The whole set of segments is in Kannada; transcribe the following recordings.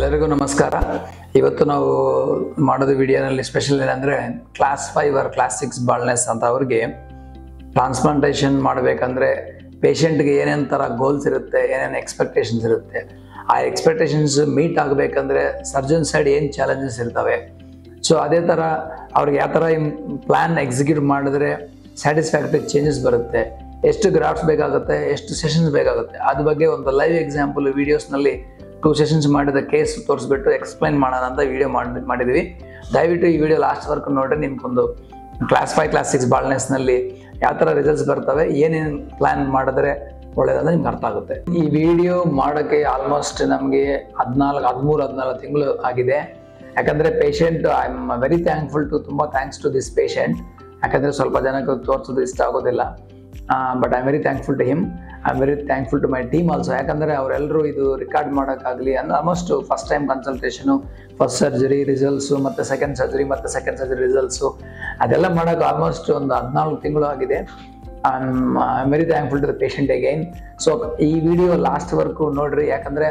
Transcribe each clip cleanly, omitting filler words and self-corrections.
ಎಲ್ಲರಿಗೂ ನಮಸ್ಕಾರ. ಇವತ್ತು ನಾವು ಮಾಡೋದು ವಿಡಿಯೋನಲ್ಲಿ ಸ್ಪೆಷಲ್ ಏನಂದರೆ ಕ್ಲಾಸ್ 5 ಆರ್ ಕ್ಲಾಸ್ 6 ಬಾಲ್ನೆಸ್ ಅಂತ ಅವ್ರಿಗೆ ಟ್ರಾನ್ಸ್ಪ್ಲಾಂಟೇಷನ್ ಮಾಡಬೇಕಂದ್ರೆ ಪೇಷಂಟ್ಗೆ ಏನೇನು ಥರ ಗೋಲ್ಸ್ ಇರುತ್ತೆ, ಏನೇನು ಎಕ್ಸ್ಪೆಕ್ಟೇಷನ್ಸ್ ಇರುತ್ತೆ, ಆ ಎಕ್ಸ್ಪೆಕ್ಟೇಷನ್ಸ್ ಮೀಟ್ ಆಗಬೇಕಂದ್ರೆ ಸರ್ಜನ್ ಸೈಡ್ ಏನು ಚಾಲೆಂಜಸ್ ಇರ್ತವೆ. ಸೊ ಅದೇ ಥರ ಅವ್ರಿಗೆ ಯಾವ ಥರ ಪ್ಲ್ಯಾನ್ ಎಕ್ಸಿಕ್ಯೂಟ್ ಮಾಡಿದ್ರೆ ಸ್ಯಾಟಿಸ್ಫ್ಯಾಕ್ಟರಿ ಚೇಂಜಸ್ ಬರುತ್ತೆ, ಎಷ್ಟು ಗ್ರಾಫ್ಸ್ ಬೇಕಾಗುತ್ತೆ, ಎಷ್ಟು ಸೆಷನ್ಸ್ ಬೇಕಾಗುತ್ತೆ, ಅದ್ರ ಬಗ್ಗೆ ಒಂದು ಲೈವ್ ಎಕ್ಸಾಂಪಲ್ ವೀಡಿಯೋಸ್ನಲ್ಲಿ 2 ಸೆಷನ್ಸ್ ಮಾಡಿದ ಕೇಸ್ ತೋರಿಸ್ಬಿಟ್ಟು ಎಕ್ಸ್ಪ್ಲೈನ್ ಮಾಡೋಣ ಅಂತ ವಿಡಿಯೋ ಮಾಡಿದ್ವಿ. ದಯವಿಟ್ಟು ಈ ವಿಡಿಯೋ ಲಾಸ್ಟ್ ವರ್ಕ್ ನೋಡ್ರಿ, ನಿಮ್ಗೊಂದು ಕ್ಲಾಸ್ 5 ಕ್ಲಾಸ್ 6 ಬಾಲ್ನೆಸ್ನಲ್ಲಿ ಯಾವ ಥರ ರಿಸಲ್ಟ್ಸ್ ಬರ್ತವೆ, ಏನೇನು ಪ್ಲ್ಯಾನ್ ಮಾಡಿದ್ರೆ ಒಳ್ಳೇದಂತ ನಿಮ್ಗೆ ಅರ್ಥ ಆಗುತ್ತೆ. ಈ ವಿಡಿಯೋ ಮಾಡೋಕ್ಕೆ ಆಲ್ಮೋಸ್ಟ್ ನಮಗೆ 13-14 ತಿಂಗಳು ಆಗಿದೆ. ಯಾಕಂದರೆ patient I am very thankful to, ತುಂಬ ಥ್ಯಾಂಕ್ಸ್ ಟು ದಿಸ್ ಪೇಷಂಟ್. ಯಾಕಂದರೆ ಸ್ವಲ್ಪ ಜನಕ್ಕೆ ತೋರಿಸೋದು ಇಷ್ಟ ಆಗೋದಿಲ್ಲ, but I am very thankful to him. I am very thankful to my team also. ಯಾಕಂದರೆ ಅವರೆಲ್ಲರೂ ಇದು ರೆಕಾರ್ಡ್ ಮಾಡೋಕ್ಕಾಗಲಿ ಅಂದರೆ almost first time consultation, first surgery results ಮತ್ತು ಸೆಕೆಂಡ್ ಸರ್ಜರಿ ರಿಸಲ್ಟ್ಸು ಅದೆಲ್ಲ ಮಾಡೋಕ್ಕೆ ಆಲ್ಮೋಸ್ಟ್ ಒಂದು 14 ತಿಂಗಳು ಆಗಿದೆ. I am very thankful to the patient again. So ಈ ವಿಡಿಯೋ ಲಾಸ್ಟ್ ವರ್ಕು ನೋಡಿರಿ, ಯಾಕಂದರೆ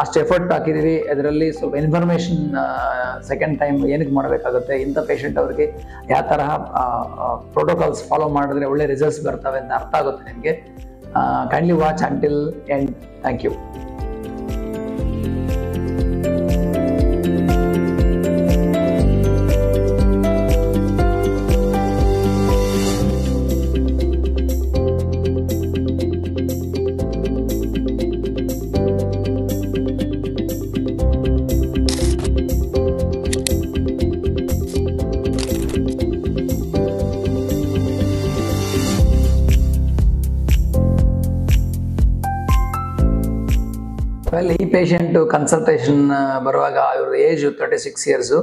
ಅಷ್ಟು ಎಫರ್ಟ್ ಹಾಕಿದ್ದೀವಿ. ಅದರಲ್ಲಿ ಸ್ವಲ್ಪ ಇನ್ಫಾರ್ಮೇಷನ್ ಸೆಕೆಂಡ್ ಟೈಮ್ ಏನಕ್ಕೆ ಮಾಡಬೇಕಾಗುತ್ತೆ, ಇಂಥ ಪೇಷಂಟ್ ಅವ್ರಿಗೆ ಯಾವ ತರಹ ಪ್ರೋಟೋಕಾಲ್ಸ್ ಫಾಲೋ ಮಾಡಿದ್ರೆ ಒಳ್ಳೆ ರಿಸಲ್ಟ್ಸ್ ಬರ್ತವೆ ಅಂತ ಅರ್ಥ ಆಗುತ್ತೆ ನಿಮಗೆ. Kindly watch until end. Thank you. ಈ ಪೇಷಂಟು ಕನ್ಸಲ್ಟೇಷನ್ ಬರುವಾಗ ಅವ್ರ ಏಜ್ 36 ಇಯರ್ಸು,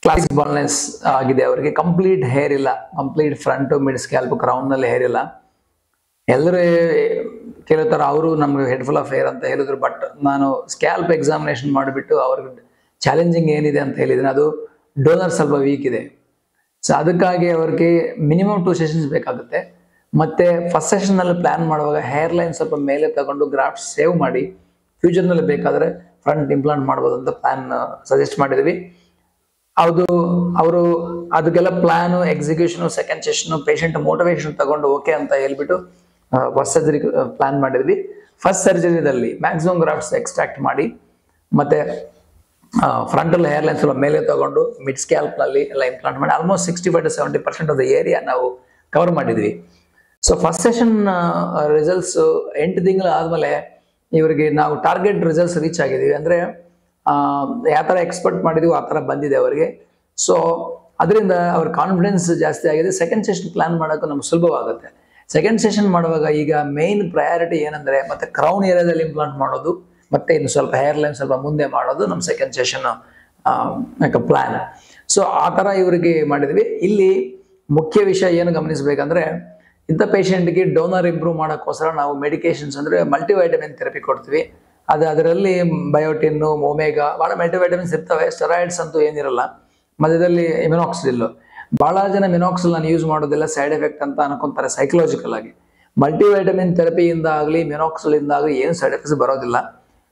ಕ್ಲಾಸ್ ಬಾಲ್ನೆಸ್ ಆಗಿದೆ. ಅವರಿಗೆ ಕಂಪ್ಲೀಟ್ ಹೇರ್ ಇಲ್ಲ, ಕಂಪ್ಲೀಟ್ ಫ್ರಂಟು ಮಿಡ್ ಸ್ಕ್ಯಾಲ್ಪ್ ಕ್ರೌನ್ನಲ್ಲಿ ಹೇರ್ ಇಲ್ಲ. ಎಲ್ಲರೂ ಕೇಳ್ತಾರೆ, ಅವರು ನಮ್ಗೆ ಹೆಡ್ಫುಲ್ ಆಫ್ ಹೇರ್ ಅಂತ ಹೇಳಿದ್ರು. ಬಟ್ ನಾನು ಸ್ಕ್ಯಾಲ್ಪ್ ಎಕ್ಸಾಮಿನೇಷನ್ ಮಾಡಿಬಿಟ್ಟು ಅವ್ರಿಗೆ ಚಾಲೆಂಜಿಂಗ್ ಏನಿದೆ ಅಂತ ಹೇಳಿದ್ದೀನಿ, ಅದು ಡೋನರ್ ಸ್ವಲ್ಪ ವೀಕ್ ಇದೆ. ಸೊ ಅದಕ್ಕಾಗಿ ಅವ್ರಿಗೆ ಮಿನಿಮಮ್ 2 ಸೆಷನ್ಸ್ ಬೇಕಾಗುತ್ತೆ. ಮತ್ತು ಫಸ್ಟ್ ಸೆಷನ್ನಲ್ಲಿ ಪ್ಲ್ಯಾನ್ ಮಾಡುವಾಗ ಹೇರ್ ಲೈನ್ ಸ್ವಲ್ಪ ಮೇಲೆ ತಗೊಂಡು ಗ್ರಾಫ್ಟ್ ಸೇವ್ ಮಾಡಿ ಫ್ಯೂಚರ್ನಲ್ಲಿ ಬೇಕಾದರೆ ಫ್ರಂಟ್ ಇಂಪ್ಲಾಂಟ್ ಮಾಡ್ಬೋದು ಅಂತ ಪ್ಲ್ಯಾನ್ ಸಜೆಸ್ಟ್ ಮಾಡಿದ್ವಿ. ಅವರು ಅದಕ್ಕೆಲ್ಲ plan, execution, second session, patient motivation ತಗೊಂಡು ಓಕೆ ಅಂತ ಹೇಳ್ಬಿಟ್ಟು ಫಸ್ಟ್ ಸರ್ಜರಿ ಪ್ಲ್ಯಾನ್ ಮಾಡಿದ್ವಿ. ಫಸ್ಟ್ ಸರ್ಜರಿದಲ್ಲಿ ಮ್ಯಾಕ್ಸಿಮಮ್ ಗ್ರಾಫ್ಟ್ಸ್ ಎಕ್ಸ್ಟ್ರಾಕ್ಟ್ ಮಾಡಿ ಮತ್ತು ಫ್ರಂಟಲ್ಲಿ ಹೇರ್ ಲೈನ್ ಸ್ವಲ್ಪ ಮೇಲೆ ತಗೊಂಡು ಮಿಡ್ ಸ್ಕ್ಯಾಲ್ಪ್ನಲ್ಲಿ ಎಲ್ಲ ಇಂಪ್ಲಾಂಟ್ ಮಾಡಿ almost 65 to 70% of the area ನಾವು ಕವರ್ ಮಾಡಿದ್ವಿ. ಸೊ ಫಸ್ಟ್ ಸೆಷನ್ ರಿಸಲ್ಟ್ಸ್ 8 ತಿಂಗಳು ಆದಮೇಲೆ ಇವರಿಗೆ ನಾವು ಟಾರ್ಗೆಟ್ ರಿಸಲ್ಟ್ಸ್ ರೀಚ್ ಆಗಿದ್ದೀವಿ. ಅಂದರೆ ಯಾವ ಥರ ಎಕ್ಸ್ಪೆಕ್ಟ್ ಮಾಡಿದ್ವಿ ಆ ಥರ ಬಂದಿದೆ ಅವರಿಗೆ. ಸೊ ಅದರಿಂದ ಅವ್ರ ಕಾನ್ಫಿಡೆನ್ಸ್ ಜಾಸ್ತಿ ಆಗಿದೆ. ಸೆಕೆಂಡ್ ಸೆಷನ್ ಪ್ಲ್ಯಾನ್ ಮಾಡೋಕ್ಕೂ ನಮ್ಗೆ ಸುಲಭವಾಗುತ್ತೆ. ಸೆಕೆಂಡ್ ಸೆಷನ್ ಮಾಡುವಾಗ ಈಗ ಮೇನ್ ಪ್ರಯಾರಿಟಿ ಏನಂದರೆ ಮತ್ತೆ ಕ್ರೌನ್ ಏರಿಯಾದಲ್ಲಿ ಇಂಪ್ಲಾಂಟ್ ಮಾಡೋದು, ಮತ್ತು ಇನ್ನು ಸ್ವಲ್ಪ ಹೇರ್ ಲೈನ್ ಸ್ವಲ್ಪ ಮುಂದೆ ಮಾಡೋದು ನಮ್ಮ ಸೆಕೆಂಡ್ ಸೆಷನ್ ಪ್ಲ್ಯಾನ್. ಸೊ ಆ ಥರ ಇವರಿಗೆ ಮಾಡಿದ್ವಿ. ಇಲ್ಲಿ ಮುಖ್ಯ ವಿಷಯ ಏನು ಗಮನಿಸಬೇಕಂದ್ರೆ, ಇಂಥ ಪೇಷಂಟ್ಗೆ ಡೋನರ್ ಇಂಪ್ರೂವ್ ಮಾಡೋಕ್ಕೋಸ್ಕರ ನಾವು ಮೆಡಿಕೇಶನ್ಸ್ ಅಂದರೆ ಮಲ್ಟಿವೈಟಮಿನ್ ಥೆರಪಿ ಕೊಡ್ತೀವಿ. ಅದರಲ್ಲಿ ಬಯೋಟಿನ್ನು, ಒಮೆಗಾ, ಭಾಳ ಮಲ್ಟಿವೈಟಮಿನ್ಸ್ ಇರ್ತವೆ. ಸ್ಟೆರಾಯ್ಡ್ಸ್ ಅಂತೂ ಏನಿರಲ್ಲ. ಮಧ್ಯದಲ್ಲಿ ಮಿನಾಕ್ಸಿಲ್, ಭಾಳ ಜನ ಮಿನಾಕ್ಸಿಲ್ ನಾನು ಯೂಸ್ ಮಾಡೋದಿಲ್ಲ, ಸೈಡ್ ಎಫೆಕ್ಟ್ ಅಂತ ಅನ್ಕೊಂತಾರೆ ಸೈಕಲಾಜಿಕಲ್ ಆಗಿ. ಮಲ್ಟಿವೈಟಮಿನ್ ಥೆರಪಿಯಿಂದ ಆಗಲಿ ಮಿನಾಕ್ಸಿಲಿಂದ ಆಗಲಿ ಏನು ಸೈಡ್ ಎಫೆಕ್ಟ್ಸ್ ಬರೋದಿಲ್ಲ.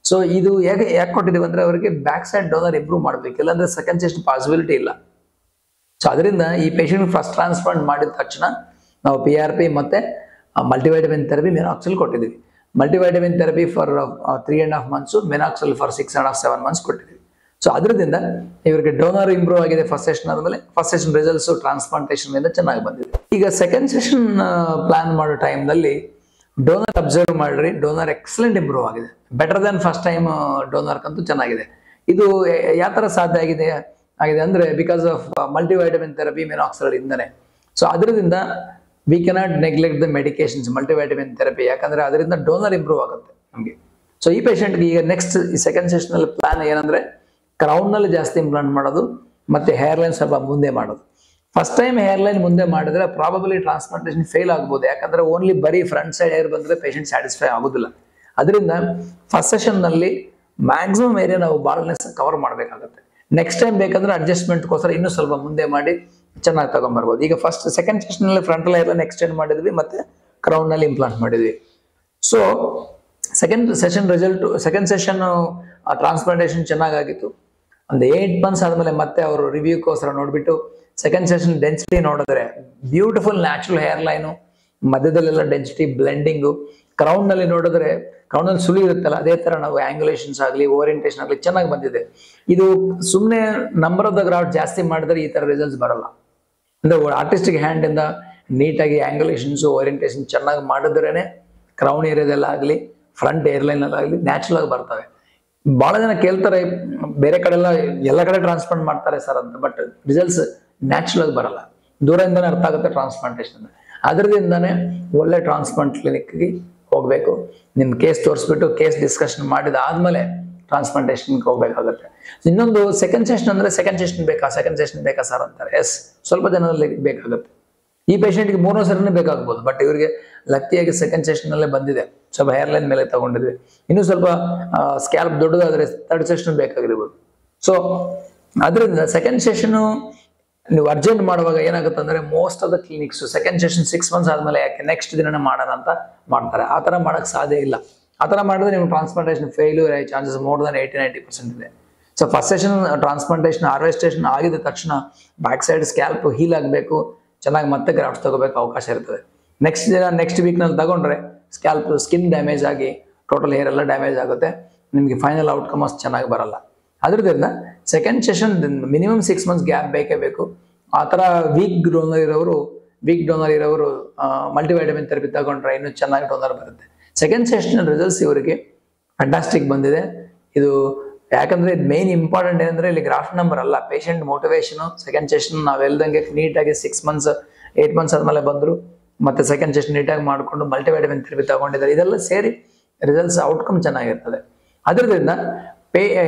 ಸೊ ಇದು ಯಾಕೆ ಕೊಟ್ಟಿದ್ದೀವಿ ಅಂದರೆ ಅವರಿಗೆ ಬ್ಯಾಕ್ ಸೈಡ್ ಡೋನರ್ ಇಂಪ್ರೂವ್ ಮಾಡಬೇಕು, ಇಲ್ಲಾಂದರೆ ಸೆಕೆಂಡ್ ಸೆಷನ್ ಪಾಸಿಬಿಲಿಟಿ ಇಲ್ಲ. ಸೊ ಅದರಿಂದ ಈ ಪೇಷಂಟ್ ಫಸ್ಟ್ ಟ್ರಾನ್ಸ್ಪ್ಲಾಂಟ್ ಮಾಡಿದ ತಕ್ಷಣ ನಾವು PRP ಮತ್ತು ಮಲ್ಟಿವೈಟಮಿನ್ ಥೆರಪಿ ಮಿನಾಕ್ಸಿಲ್ ಕೊಟ್ಟಿದ್ದೀವಿ. ಮಲ್ಟಿವೈಟಮಿನ್ ಥೆರಪಿ ಫಾರ್ 3.5 months, ಮಿನಾಕ್ಸಿಲ್ ಫಾರ್ 6.5-7 months ಕೊಟ್ಟಿದ್ದೀವಿ. ಸೊ ಅದರಿಂದ ಇವರಿಗೆ ಡೋನರ್ ಇಂಪ್ರೂವ್ ಆಗಿದೆ ಫಸ್ಟ್ ಸೆಷನ್ ಆದಮೇಲೆ. ಫಸ್ಟ್ ಸೆಷನ್ ರಿಸಲ್ಟ್ಸು ಟ್ರಾನ್ಸ್ಪ್ಲಾಂಟೇಷನ್ನಿಂದ ಚೆನ್ನಾಗಿ ಬಂದಿದೆ. ಈಗ ಸೆಕೆಂಡ್ ಸೆಷನ್ ಪ್ಲ್ಯಾನ್ ಮಾಡೋ ಟೈಮ್ನಲ್ಲಿ ಡೋನರ್ ಅಬ್ಸರ್ವ್ ಮಾಡಿರಿ, ಡೋನರ್ ಎಕ್ಸಲೆಂಟ್ ಇಂಪ್ರೂವ್ ಆಗಿದೆ, ಬೆಟರ್ ದೆನ್ ಫಸ್ಟ್ ಟೈಮ್ ಡೋನರ್ಗಂತೂ ಚೆನ್ನಾಗಿದೆ. ಇದು ಯಾವ ಥರ ಸಾಧ್ಯ ಆಗಿದೆ ಅಂದರೆ ಬಿಕಾಸ್ ಆಫ್ ಮಲ್ಟಿವೈಟಮಿನ್ ಥೆರಪಿ ಮಿನಾಕ್ಸಿಲ್ ಇಂದನೇ. ಸೊ ಅದರಿಂದ we cannot neglect the medications, multivitamin therapy, ಯಾಕಂದರೆ ಅದರಿಂದ ಡೋನರ್ ಇಂಪ್ರೂವ್ ಆಗುತ್ತೆ ನಮಗೆ. ಸೊ ಈ ಪೇಷಂಟ್ಗೆ ಈಗ ನೆಕ್ಸ್ಟ್ ಈ ಸೆಕೆಂಡ್ ಸೆಷನಲ್ಲಿ ಪ್ಲ್ಯಾನ್ ಏನಂದರೆ ಕ್ರೌನ್ನಲ್ಲಿ ಜಾಸ್ತಿ ಇಂಪ್ಲಾಂಟ್ ಮಾಡೋದು ಮತ್ತು ಹೇರ್ ಲೈನ್ ಸ್ವಲ್ಪ ಮುಂದೆ ಮಾಡೋದು. ಫಸ್ಟ್ ಟೈಮ್ ಹೇರ್ ಲೈನ್ ಮುಂದೆ ಮಾಡಿದ್ರೆ ಪ್ರಾಬಬಲಿ ಟ್ರಾನ್ಸ್ಪ್ಲಾಂಟೇಷನ್ ಫೇಲ್ ಆಗ್ಬೋದು, ಯಾಕಂದರೆ ಓನ್ಲಿ ಬರೀ ಫ್ರಂಟ್ ಸೈಡ್ ಹೇರ್ ಬಂದರೆ ಪೇಷಂಟ್ ಸ್ಯಾಟಿಸ್ಫೈ ಆಗೋದಿಲ್ಲ. ಅದರಿಂದ ಫಸ್ಟ್ ಸೆಷನ್ನಲ್ಲಿ ಮ್ಯಾಕ್ಸಿಮಮ್ ಏರಿಯಾ ನಾವು ಬಾಲ್ನೆಸ್ ಕವರ್ ಮಾಡಬೇಕಾಗುತ್ತೆ. ನೆಕ್ಸ್ಟ್ ಟೈಮ್ ಬೇಕಂದ್ರೆ ಅಡ್ಜಸ್ಟ್ಮೆಂಟ್ಗೋಸ್ಕರ ಇನ್ನೂ ಸ್ವಲ್ಪ ಮುಂದೆ ಮಾಡಿ ಚೆನ್ನಾಗಿ ತಗೊಂಡ್ಬರ್ಬೋದು. ಈಗ ಫಸ್ಟ್ ಸೆಕೆಂಡ್ ಸೆಷನ್ನಲ್ಲಿ ಫ್ರಂಟಲ್ ಹೇರ್ಲೈನ್ ಎಕ್ಸ್ಟೆಂಡ್ ಮಾಡಿದ್ವಿ ಮತ್ತು ಕ್ರೌನ್ನಲ್ಲಿ ಇಂಪ್ಲಾಂಟ್ ಮಾಡಿದ್ವಿ. ಸೊ ಸೆಕೆಂಡ್ ಸೆಷನ್ ಟ್ರಾನ್ಸ್ಪ್ಲಾಂಟೇಷನ್ ಚೆನ್ನಾಗಾಗಿತ್ತು. ಒಂದು 8 ಮಂತ್ಸ್ ಆದ್ಮೇಲೆ ಮತ್ತೆ ಅವರು ರಿವ್ಯೂಗೋಸ್ಕರ ನೋಡ್ಬಿಟ್ಟು ಸೆಕೆಂಡ್ ಸೆಷನ್ ಡೆನ್ಸಿಟಿ ನೋಡಿದ್ರೆ ಬ್ಯೂಟಿಫುಲ್ ನ್ಯಾಚುರಲ್ ಹೇರ್ ಲೈನು, ಮಧ್ಯದಲ್ಲೆಲ್ಲ ಡೆನ್ಸಿಟಿ ಬ್ಲೆಂಡಿಂಗು, ಕ್ರೌನ್ ನಲ್ಲಿ ನೋಡಿದ್ರೆ ಕ್ರೌನ್ ನಲ್ಲಿ ಸುಳಿ ಇರುತ್ತಲ್ಲ ಅದೇ ತರ ನಾವು ಆಂಗ್ಯುಲೇಷನ್ಸ್ ಆಗಲಿ ಓರಿಯಂಟೇಷನ್ ಆಗಲಿ ಚೆನ್ನಾಗಿ ಬಂದಿದೆ. ಇದು ಸುಮ್ಮನೆ ನಂಬರ್ ಆಫ್ ದ ಗ್ರಾಫ್ಟ್ ಜಾಸ್ತಿ ಮಾಡಿದ್ರೆ ಈ ತರ ರಿಸಲ್ಟ್ಸ್ ಬರಲ್ಲ. ಅಂದ್ರೆ ಆರ್ಟಿಸ್ಟಿಕ್ ಹ್ಯಾಂಡ್ ಇಂದ ನೀಟಾಗಿ ಆಂಗ್ಯುಲೇಷನ್ಸ್ ಓರಿಯಂಟೇಷನ್ ಚೆನ್ನಾಗಿ ಮಾಡಿದ್ರೇನೆ ಕ್ರೌನ್ ಏರಿಯಾದಲ್ಲ ಆಗಲಿ ಫ್ರಂಟ್ ಏರ್ಲೈನ್ ಆಗಲಿ ನ್ಯಾಚುರಲ್ ಆಗಿ ಬರ್ತವೆ. ಬಹಳ ಜನ ಕೇಳ್ತಾರೆ ಬೇರೆ ಕಡೆ ಎಲ್ಲ ಕಡೆ ಟ್ರಾನ್ಸ್ಪ್ಲಾಂಟ್ ಮಾಡ್ತಾರೆ ಸರ್ ಅಂತ, ಬಟ್ ರಿಸಲ್ಟ್ಸ್ ನ್ಯಾಚುರಲ್ ಆಗಿ ಬರಲ್ಲ. ದೂರದಿಂದಾನೇ ಅರ್ಥ ಆಗುತ್ತೆ ಟ್ರಾನ್ಸ್ಪ್ಲಾಂಟೇಷನ್. ಅದರಿಂದಾನೇ ಒಳ್ಳೆ ಟ್ರಾನ್ಸ್ಪ್ಲಾಂಟ್ ಕ್ಲಿನಿಕ್ಗೆ ಹೋಗ್ಬೇಕು. ನಿಮ್ ಕೇಸ್ ತೋರಿಸ್ಬಿಟ್ಟು ಕೇಸ್ ಡಿಸ್ಕಷನ್ ಮಾಡಿದಾದ್ಮೇಲೆ ಟ್ರಾನ್ಸ್ಪ್ಲಾಂಟೇಷನ್ಗೆ ಹೋಗ್ಬೇಕಾಗುತ್ತೆ. ಇನ್ನೊಂದು ಸೆಕೆಂಡ್ ಸೆಷನ್ ಅಂದ್ರೆ ಸೆಕೆಂಡ್ ಸೆಷನ್ ಬೇಕಾ ಸರ್ ಅಂತಾರೆ. ಎಸ್, ಸ್ವಲ್ಪ ಜನರಲ್ಲಿ ಬೇಕಾಗುತ್ತೆ. ಈ ಪೇಷಂಟ್ಗೆ 3ನೇ ಸರಿನೇ ಬೇಕಾಗ್ಬೋದು, ಬಟ್ ಇವರಿಗೆ ಲಕ್ಕಿಯಾಗಿ ಸೆಕೆಂಡ್ ಸೆಷನ್ ಅಲ್ಲೇ ಬಂದಿದೆ, ಸ್ವಲ್ಪ ಹೇರ್ಲೈನ್ ಮೇಲೆ ತಗೊಂಡಿದ್ವಿ. ಇನ್ನು ಸ್ವಲ್ಪ ಸ್ಕ್ಯಾಲ್ಪ್ ದೊಡ್ಡದಾದ್ರೆ 3rd ಸೆಷನ್ ಬೇಕಾಗಿರ್ಬೋದು. ಸೊ ಅದರಿಂದ ಸೆಕೆಂಡ್ ಸೆಷನ್ ನೀವು ಅರ್ಜೆಂಟ್ ಮಾಡುವಾಗ ಏನಾಗುತ್ತೆ ಅಂದ್ರೆ most of the clinics second session 6 months ಆದ್ಮೇಲೆ ಯಾಕೆ ನೆಕ್ಸ್ಟ್ ದಿನನೇ ಮಾಡೋಣ ಅಂತ ಮಾಡ್ತಾರೆ. ಆ ತರ ಮಾಡಕ್ ಸಾಧ್ಯ ಇಲ್ಲ. ಆ ತರ ಮಾಡಿದ್ರೆ ನೀವು ಟ್ರಾನ್ಸ್ಪ್ಲಾಂಟೇಷನ್ ಫೇಲ್ಯೂರ್ ಆಗಿ ಚಾನ್ಸಸ್ ಮೋರ್ ದನ್ 80-90% ಇದೆ. ಸೊ ಫಸ್ಟ್ ಸೆಷನ್ ಟ್ರಾನ್ಸ್ಪ್ಲಾಂಟೇಷನ್ ಹಾರ್ವೆಸ್ಟೇಷನ್ ಆಗಿದ ತಕ್ಷಣ ಬ್ಯಾಕ್ ಸೈಡ್ ಸ್ಕ್ಯಾಲ್ಪ್ ಹೀಲ್ ಆಗಬೇಕು, ಚೆನ್ನಾಗಿ ಮತ್ತೆ ಗ್ರಾಫ್ಟ್ಸ್ ತಗೋಬೇಕು ಅವಕಾಶ ಇರ್ತದೆ. ನೆಕ್ಸ್ಟ್ ವೀಕ್ ನಲ್ಲಿ ತಗೊಂಡ್ರೆ ಸ್ಕ್ಯಾಲ್ಪ್ ಸ್ಕಿನ್ ಡ್ಯಾಮೇಜ್ ಆಗಿ ಟೋಟಲ್ ಹೇರ್ ಎಲ್ಲ ಡ್ಯಾಮೇಜ್ ಆಗುತ್ತೆ, ನಿಮಗೆ ಫೈನಲ್ ಔಟ್ಕಮ್ ಅಷ್ಟು ಚೆನ್ನಾಗಿ ಬರಲ್ಲ. ಅದರಿಂದ second session minimum 6 months gap ಬೇಕೇ ಬೇಕು. ಆ ಥರ ವೀಕ್ ಡೋನರ್ ಇರೋರು ಮಲ್ಟಿವೈಟಮಿನ್ ಥೆರಪಿ ತಗೊಂಡ್ರೆ ಇನ್ನೂ ಚೆನ್ನಾಗಿ ಡೋನರ್ ಬರುತ್ತೆ. ಸೆಕೆಂಡ್ ಸೆಷನ್ ರಿಸಲ್ಟ್ಸ್ ಇವರಿಗೆ ಫ್ಯಾಂಟಾಸ್ಟಿಕ್ ಬಂದಿದೆ. ಇದು ಯಾಕಂದ್ರೆ ಮೇನ್ ಇಂಪಾರ್ಟೆಂಟ್ ಏನಂದ್ರೆ ಇಲ್ಲಿ ಗ್ರಾಫ್ಟ್ ನಂಬರ್ ಅಲ್ಲ, ಪೇಷಂಟ್ ಮೋಟಿವೇಶನ್. ಸೆಕೆಂಡ್ ಸೆಷನ್ ನಾವು ಹೇಳ್ದಂಗೆ ನೀಟಾಗಿ 6 ಮಂತ್ಸ್ 8 ಮಂತ್ಸ್ ಆದ್ಮೇಲೆ ಬಂದ್ರು, ಮತ್ತೆ ಸೆಕೆಂಡ್ ಸೆಷನ್ ನೀಟಾಗಿ ಮಾಡಿಕೊಂಡು ಮಲ್ಟಿವೈಟಮಿನ್ ಥೆರಪಿ ತಗೊಂಡಿದ್ದಾರೆ. ಇದೆಲ್ಲ ಸೇರಿ ರಿಸಲ್ಟ್ಸ್ ಔಟ್ಕಮ್ ಚೆನ್ನಾಗಿರ್ತದೆ. ಅದರಿಂದ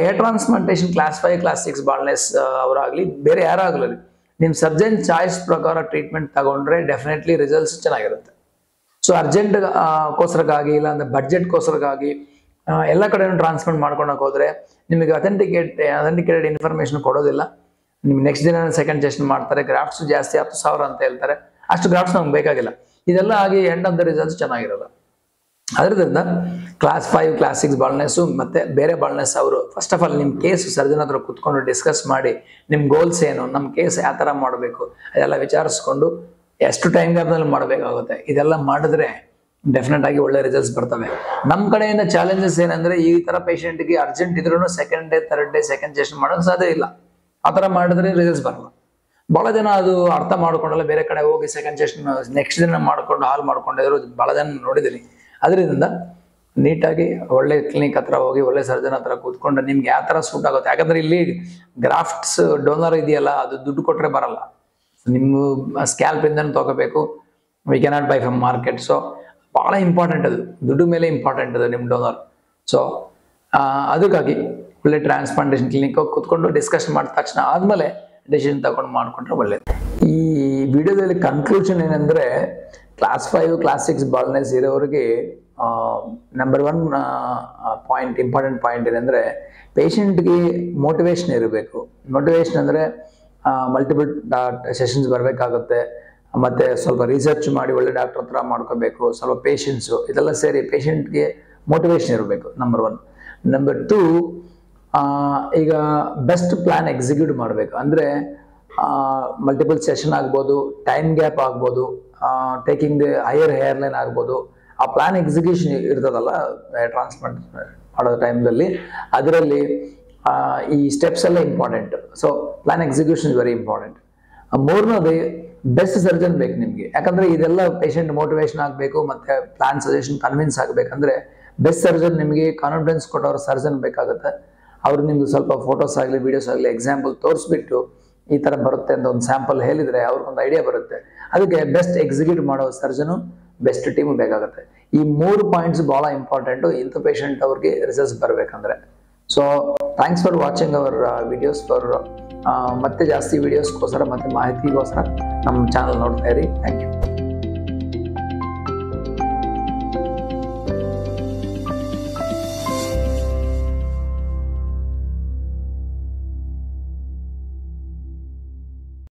hair transplantation class 5 class 6 baldness ಅವರಾಗ್ಲಿ ಬೇರೆ ಯಾರಾಗ್ಲಿ ನಿಮ್ ಸರ್ಜನ್ ಚಾಯ್ಸ್ ಪ್ರಕಾರ ಟ್ರೀಟ್ಮೆಂಟ್ ತಗೊಂಡ್ರೆ ಡೆಫಿನೆಟ್ಲಿ ರಿಸಲ್ಟ್ಸ್ ಚೆನ್ನಾಗಿರುತ್ತೆ. ಸೊ ಅರ್ಜೆಂಟ್ ಕೋಸ್ಕರಕ್ಕಾಗಿ ಇಲ್ಲ ಅಂದ್ರೆ ಬಡ್ಜೆಟ್ ಕೋಸ್ಕರಕ್ಕಾಗಿ ಎಲ್ಲ ಕಡೆ ಟ್ರಾನ್ಸ್ಪ್ಲಾಂಟ್ ಮಾಡ್ಕೊಳಕ್ ಹೋದ್ರೆ ನಿಮಗೆ ಅಥೆಂಟಿಕೇಟೆಡ್ ಇನ್ಫಾರ್ಮೇಶನ್ ಕೊಡೋದಿಲ್ಲ. ನಿಮ್ಗೆ ನೆಕ್ಸ್ಟ್ ದಿನ ಸೆಕೆಂಡ್ ಸೆಷನ್ ಮಾಡ್ತಾರೆ, ಗ್ರಾಫ್ಟ್ಸ್ ಜಾಸ್ತಿ 10,000 ಅಂತ ಹೇಳ್ತಾರೆ. ಅಷ್ಟು ಗ್ರಾಫ್ಟ್ಸ್ ನಮ್ಗೆ ಬೇಕಾಗಿಲ್ಲ. ಇದೆಲ್ಲ ಆಗಿ ಎಂಡ್ ಆಫ್ ದ ರಿಸಲ್ಟ್ಸ್ ಚೆನ್ನಾಗಿರೋಲ್ಲ. ಅದರಿಂದ ಕ್ಲಾಸ್ 5 ಕ್ಲಾಸ್ 6 ಬಾಲ್ನೆಸ್ ಮತ್ತೆ ಬೇರೆ ಬಾಲ್ನೆಸ್ ಅವರು ಫಸ್ಟ್ ಆಫ್ ಆಲ್ ನಿಮ್ ಕೇಸ್ ಸರ್ಜನ್ ಹತ್ರ ಕುತ್ಕೊಂಡು ಡಿಸ್ಕಸ್ ಮಾಡಿ ನಿಮ್ ಗೋಲ್ಸ್ ಏನು, ನಮ್ ಕೇಸ್ ಯಾವ ತರ ಮಾಡಬೇಕು ಅದೆಲ್ಲ ವಿಚಾರಿಸ್ಕೊಂಡು ಎಷ್ಟು ಟೈಮ್ ಗ್ಯಾಪ್ನಲ್ಲಿ ಮಾಡಬೇಕಾಗುತ್ತೆ. ಇದೆಲ್ಲ ಮಾಡಿದ್ರೆ ಡೆಫಿನೆಟ್ ಆಗಿ ಒಳ್ಳೆ ರಿಸಲ್ಟ್ಸ್ ಬರ್ತವೆ. ನಮ್ಮ ಕಡೆಯಿಂದ ಚಾಲೆಂಜಸ್ ಏನಂದ್ರೆ ಈ ತರ ಪೇಷಂಟ್ಗೆ ಅರ್ಜೆಂಟ್ ಇದ್ರೂ second day 3rd day second session ಮಾಡೋಕೆ ಸಾಧ್ಯ ಇಲ್ಲ. ಆ ತರ ಮಾಡಿದ್ರೆ ರಿಸಲ್ಟ್ಸ್ ಬರಲ್ಲ. ಬಹಳ ಜನ ಅದು ಅರ್ಥ ಮಾಡ್ಕೊಂಡಲ್ಲ, ಬೇರೆ ಕಡೆ ಹೋಗಿ ಸೆಕೆಂಡ್ ಸೆಷನ್ ನೆಕ್ಸ್ಟ್ ದಿನ ಮಾಡ್ಕೊಂಡು ಹಾಲ್ ಮಾಡ್ಕೊಂಡಿದ್ರು ಬಹಳ ಜನ ನೋಡಿದ್ದೀನಿ. ಅದರಿಂದ ನೀಟಾಗಿ ಒಳ್ಳೆ ಕ್ಲಿನಿಕ್ ಹತ್ರ ಹೋಗಿ ಒಳ್ಳೆ ಸರ್ಜನ್ ಹತ್ರ ಕೂತ್ಕೊಂಡು ನಿಮ್ಗೆ ಯಾವ ತರ ಸೂಟ್ ಆಗುತ್ತೆ. ಯಾಕಂದ್ರೆ ಇಲ್ಲಿ ಗ್ರಾಫ್ಟ್ಸ್ ಡೋನರ್ ಇದೆಯಲ್ಲ ಅದು ದುಡ್ಡು ಕೊಟ್ರೆ ಬರಲ್ಲ, ನಿಮ್ಮ ಸ್ಕ್ಯಾಲ್ಪ್ ಇಂದ ತಗೋಬೇಕು. V cannot by from market. So ಬಹಳ ಇಂಪಾರ್ಟೆಂಟ್ ಅದು, ದುಡ್ಡು ಮೇಲೆ ಇಂಪಾರ್ಟೆಂಟ್ ಅದು ನಿಮ್ಮ ಡೋನರ್. ಸೊ ಅದಕ್ಕಾಗಿ ಒಳ್ಳೆ ಟ್ರಾನ್ಸ್ಪ್ಲಾಂಟೇಷನ್ ಕ್ಲಿನಿಕ್ ಹೋಗಿ ಕೂತ್ಕೊಂಡು ಡಿಸ್ಕಷನ್ ಮಾಡಿದ ತಕ್ಷಣ ಆದ್ಮೇಲೆ ಡಿಸಿಷನ್ ತಗೊಂಡು ಮಾಡ್ಕೊಂಡ್ರೆ ಒಳ್ಳೇದು. ಈ ವಿಡಿಯೋದಲ್ಲಿ ಕನ್ಕ್ಲೂಷನ್ ಏನಂದ್ರೆ ಕ್ಲಾಸ್ 5 ಕ್ಲಾಸ್ 6 ಬಾಲ್ನೆಸ್ ಇರೋರಿಗೆ ನಂಬರ್ 1 ಪಾಯಿಂಟ್ ಇಂಪಾರ್ಟೆಂಟ್ ಪಾಯಿಂಟ್ ಏನಂದ್ರೆ ಪೇಷಂಟ್ಗೆ ಮೋಟಿವೇಶನ್ ಇರಬೇಕು. ಮೋಟಿವೇಶನ್ ಅಂದ್ರೆ ಮಲ್ಟಿಪಲ್ ಸೆಷನ್ಸ್ ಬರಬೇಕಾಗುತ್ತೆ, ಮತ್ತೆ ಸ್ವಲ್ಪ ರಿಸರ್ಚ್ ಮಾಡಿ ಒಳ್ಳೆ ಡಾಕ್ಟರ್ ಹತ್ರ ಮಾಡ್ಕೋಬೇಕು, ಸ್ವಲ್ಪ ಪೇಷನ್ಸು ಇದೆಲ್ಲ ಸೇರಿ ಪೇಷಂಟ್ಗೆ ಮೋಟಿವೇಶನ್ ಇರಬೇಕು ನಂಬರ್ 1. ನಂಬರ್ 2 ಈಗ ಬೆಸ್ಟ್ ಪ್ಲಾನ್ ಎಕ್ಸಿಕ್ಯೂಟ್ ಮಾಡಬೇಕು. ಅಂದ್ರೆ ಮಲ್ಟಿಪಲ್ ಸೆಷನ್ ಆಗ್ಬೋದು, ಟೈಮ್ ಗ್ಯಾಪ್ ಆಗ್ಬೋದು, taking the higher hair line ಆಗ್ಬೋದು. ಆ ಪ್ಲಾನ್ ಎಕ್ಸಿಕ್ಯೂಷನ್ ಇರ್ತದಲ್ಲ ಟ್ರಾನ್ಸ್ಪ್ಲಾಂಟ್ ಮಾಡೋ ಟೈಮ್ದಲ್ಲಿ, ಅದರಲ್ಲಿ ಈ ಸ್ಟೆಪ್ಸ್ ಎಲ್ಲ important. So plan execution is very important. ಮೂರನೇದು ಬೆಸ್ಟ್ ಸರ್ಜನ್ ಬೇಕು ನಿಮ್ಗೆ. ಯಾಕಂದ್ರೆ ಇದೆಲ್ಲ ಪೇಷಂಟ್ ಮೋಟಿವೇಶನ್ ಆಗಬೇಕು, ಮತ್ತೆ ಪ್ಲಾನ್ ಸಜೆಷನ್ ಕನ್ವಿನ್ಸ್ ಆಗಬೇಕಂದ್ರೆ ಬೆಸ್ಟ್ ಸರ್ಜನ್ ನಿಮಗೆ ಕಾನ್ಫಿಡೆನ್ಸ್ ಕೊಟ್ಟವ್ರ ಸರ್ಜನ್ ಬೇಕಾಗುತ್ತೆ. ಅವ್ರು ನಿಮ್ಗೆ ಸ್ವಲ್ಪ ಫೋಟೋಸ್ ಆಗಲಿ ವಿಡಿಯೋಸ್ ಆಗಲಿ ಎಕ್ಸಾಂಪಲ್ ತೋರಿಸ್ಬಿಟ್ಟು ಈ ತರ ಬರುತ್ತೆ ಅಂತ ಒಂದು ಸ್ಯಾಂಪಲ್ ಹೇಳಿದ್ರೆ ಅವ್ರಿಗೊಂದು ಐಡಿಯಾ ಬರುತ್ತೆ. ಅದಕ್ಕೆ ಬೆಸ್ಟ್ ಎಕ್ಸಿಕ್ಯೂಟ್ ಮಾಡೋ ಸರ್ಜನು ಬೆಸ್ಟ್ ಟೀಮ್ ಬೇಕಾಗುತ್ತೆ. ಈ 3 ಪಾಯಿಂಟ್ಸ್ ಬಹಳ ಇಂಪಾರ್ಟೆಂಟು ಇಂಥ ಪೇಷಂಟ್ ಅವ್ರಿಗೆ ರಿಸಲ್ಟ್ಸ್ ಬರಬೇಕಂದ್ರೆ. So thanks for watching our videos. ಮತ್ತೆ ಜಾಸ್ತಿ ವಿಡಿಯೋಸ್ಗೋಸ್ಕರ ಮತ್ತೆ ಮಾಹಿತಿಗೋಸ್ಕರ ನಮ್ಮ ಚಾನಲ್ ನೋಡ್ತಾ ಇರಿ. Thank you.